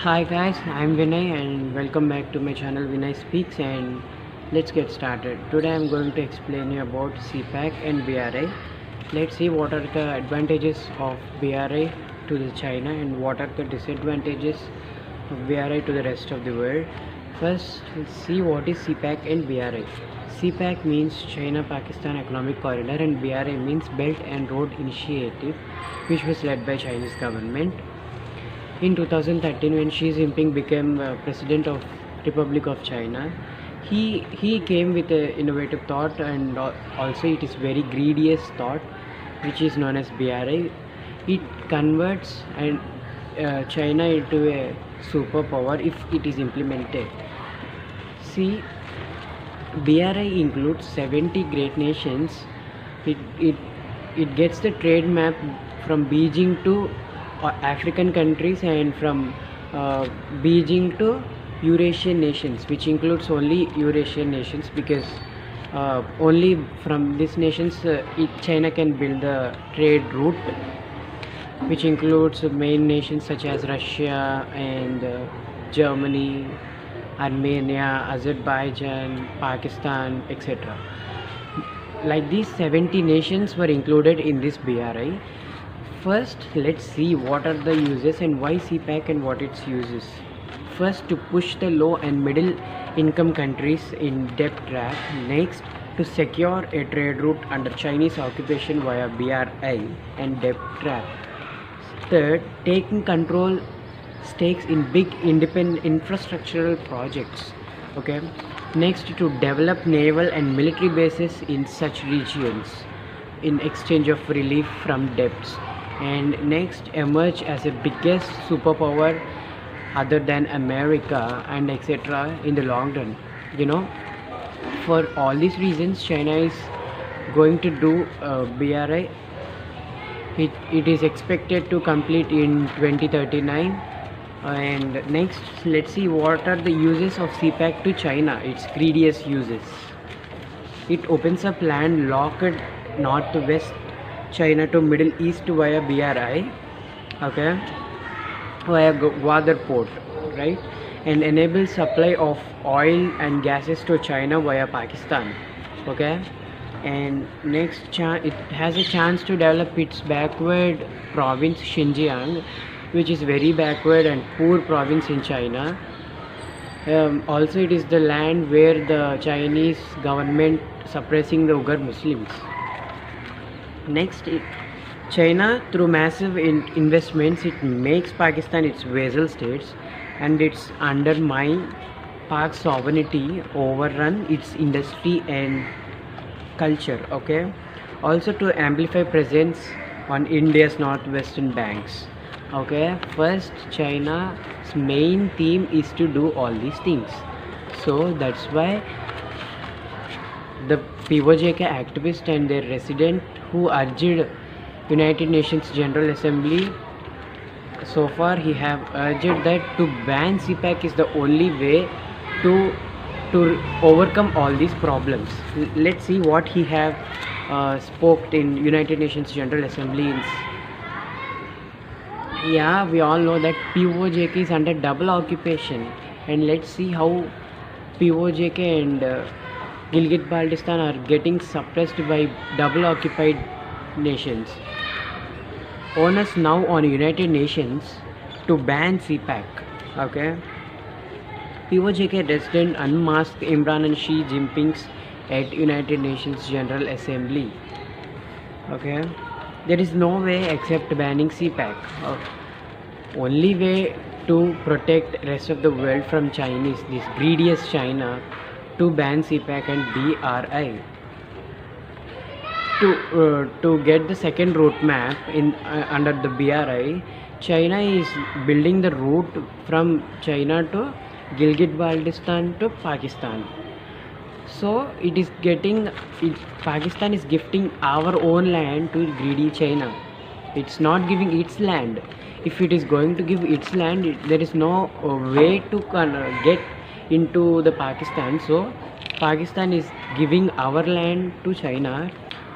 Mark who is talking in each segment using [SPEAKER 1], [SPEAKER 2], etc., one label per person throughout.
[SPEAKER 1] Hi guys, I'm Vinay and welcome back to my channel Vinay Speaks, and let's get started. Today I'm going to explain you about CPAC and BRI. Let's see what are the advantages of BRI to the China and what are the disadvantages of BRI to the rest of the world. First, let's see what is CPAC and BRI. CPAC means China-Pakistan Economic Corridor and BRI means Belt and Road Initiative, which was led by Chinese government. In 2013, when Xi Jinping became president of Republic of China, he came with an innovative thought, and also it is very greediest thought, which is known as BRI. It converts and China into a superpower if it is implemented. See, BRI includes 70 great nations. It, it, it gets the trade map from Beijing to African countries and from Beijing to Eurasian nations, which includes only Eurasian nations, because only from these nations China can build the trade route, which includes main nations such as Russia and Germany, Armenia, Azerbaijan, Pakistan, etc. Like these 70 nations were included in this BRI. First, let's see what are the uses and why CPAC and what its uses. First, to push the low and middle income countries in debt trap. Next, to secure a trade route under Chinese occupation via BRI and debt trap. Third, taking control stakes in big independent infrastructural projects. Okay. Next, to develop naval and military bases in such regions in exchange of relief from debts. And next, emerge as a biggest superpower other than America and etc. in the long run. For all these reasons, China is going to do BRI. It is expected to complete in 2039. And next, let's see what are the uses of CPAC to China, its greediest uses. It opens up land locked northwest China to Middle East via BRI, okay, via Gwadar port, right, and enables supply of oil and gases to China via Pakistan, okay. And next, it has a chance to develop its backward province Xinjiang, which is very backward and poor province in China. Also, it is the land where the Chinese government suppressing the Uyghur Muslims. Next, China, through massive investments, it makes Pakistan its vassal states, and it's undermine Pak's sovereignty, overrun its industry and culture. Okay, also to amplify presence on India's northwestern banks. Okay, first, China's main theme is to do all these things, so that's why the POJK activists and their resident who urged United Nations General Assembly, so far he have urged that to ban CPAC is the only way to overcome all these problems. Let's see what he have spoke in United Nations General Assembly. Yeah, we all know that POJK is under double occupation, and let's see how POJK and Gilgit-Baltistan are getting suppressed by double occupied nations. Onus now on United Nations to ban CPAC. Okay. POJK resident unmasked Imran and Xi Jinping's at United Nations General Assembly. Okay. There is no way except banning CPAC. Only way to protect rest of the world from Chinese, this greediest China, to ban CPAC and BRI. To get the second route map in under the BRI, China is building the route from China to Gilgit-Baltistan to Pakistan. So Pakistan is gifting our own land to greedy China. It's not giving its land. If it is going to give its land, there is no way to get into the Pakistan. So Pakistan is giving our land to China,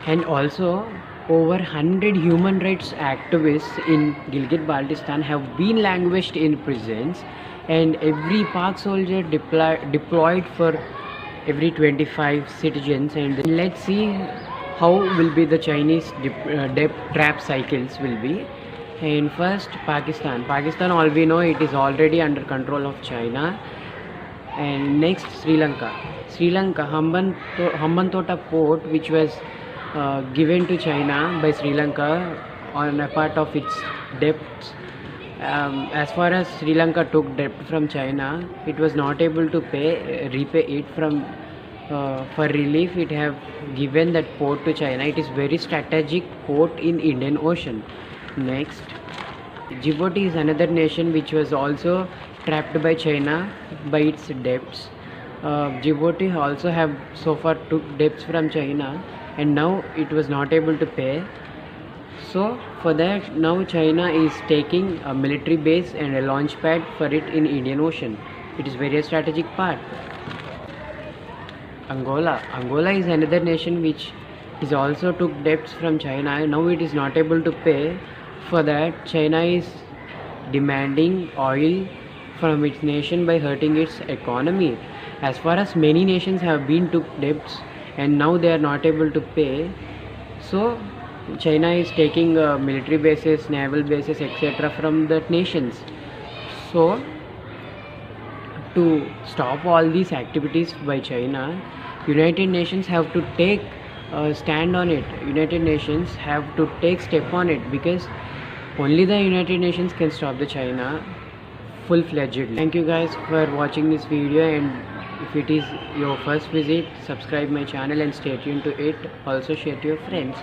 [SPEAKER 1] and also over 100 human rights activists in Gilgit-Baltistan have been languished in prisons, and every Pak soldier deployed for every 25 citizens. And then let's see how will be the Chinese debt trap cycles will be. And first, Pakistan, all we know, it is already under control of China. And next, Sri Lanka, Hambantota port, which was given to China by Sri Lanka on a part of its debts. As far as Sri Lanka took debt from China, it was not able to repay it from for relief. It have given that port to China. It is very strategic port in Indian Ocean. Next, Djibouti is another nation which was also trapped by China by its debts. Djibouti also have so far took debts from China, and now it was not able to pay. So for that, now China is taking a military base and a launch pad for it in Indian Ocean. It is very strategic part. Angola is another nation which is also took debts from China. Now it is not able to pay. For that, China is demanding oil from its nation by hurting its economy. As far as many nations have been took debts and now they are not able to pay, so China is taking military bases, naval bases, etc. from the nations. So to stop all these activities by China, United Nations have to take a stand on it. United Nations have to take step on it, because only the United Nations can stop the China full-fledgedly. Thank you guys for watching this video, and if it is your first visit, subscribe my channel and stay tuned to it. Also share to your friends.